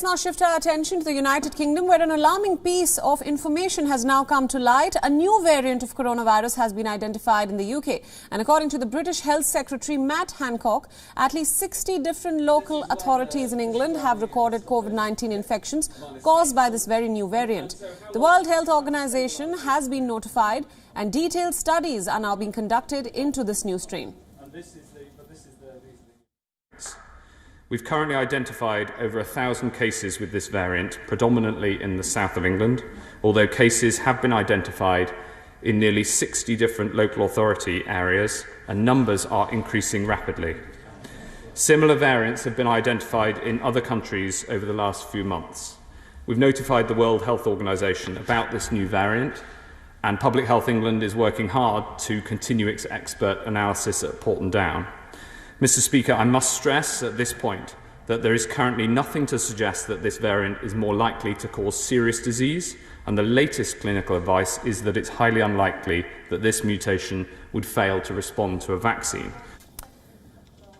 let's now shift our attention to the United Kingdom, where an alarming piece of information has now come to light. A new variant of coronavirus has been identified in the UK. And according to the British Health Secretary Matt Hancock, at least 60 different local authorities in England have recorded COVID-19 infections caused by this very new variant. The World Health Organization has been notified, and detailed studies are now being conducted into this new strain. We've currently identified over 1,000 cases with this variant, predominantly in the south of England, although cases have been identified in nearly 60 different local authority areas, and numbers are increasing rapidly. Similar variants have been identified in other countries over the last few months. We've notified the World Health Organization about this new variant, and Public Health England is working hard to continue its expert analysis at Porton Down. Mr. Speaker, I must stress at this point that there is currently nothing to suggest that this variant is more likely to cause serious disease, and the latest clinical advice is that it's highly unlikely that this mutation would fail to respond to a vaccine.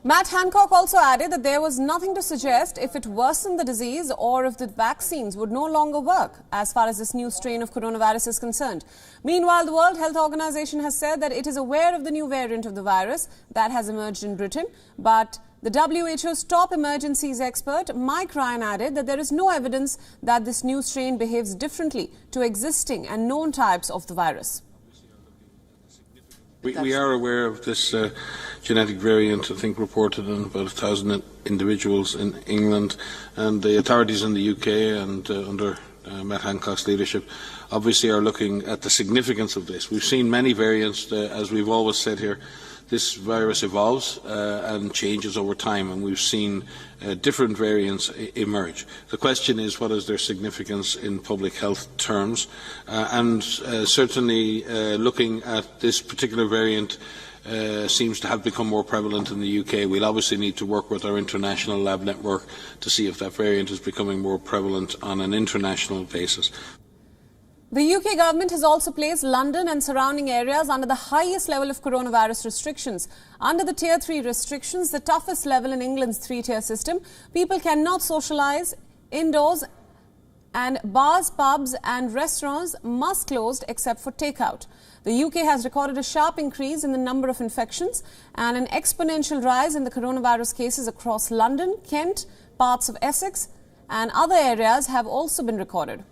Matt Hancock also added that there was nothing to suggest if it worsened the disease or if the vaccines would no longer work as far as this new strain of coronavirus is concerned. Meanwhile, the World Health Organization has said that it is aware of the new variant of the virus that has emerged in Britain, but the WHO's top emergencies expert, Mike Ryan, added that there is no evidence that this new strain behaves differently to existing and known types of the virus. We are aware of this genetic variant, I think reported in about 1,000 individuals in England, and the authorities in the UK and under Matt Hancock's leadership obviously are looking at the significance of this. We've seen many variants, as we've always said here. This virus evolves and changes over time, and we've seen different variants emerge. The question is, what is their significance in public health terms? Certainly looking at this particular variant seems to have become more prevalent in the UK. We'll obviously need to work with our international lab network to see if that variant is becoming more prevalent on an international basis. The UK government has also placed London and surrounding areas under the highest level of coronavirus restrictions. Under the Tier 3 restrictions, the toughest level in England's three-tier system, people cannot socialise indoors, and bars, pubs and restaurants must close except for takeout. The UK has recorded a sharp increase in the number of infections and an exponential rise in the coronavirus cases across London, Kent, parts of Essex and other areas have also been recorded.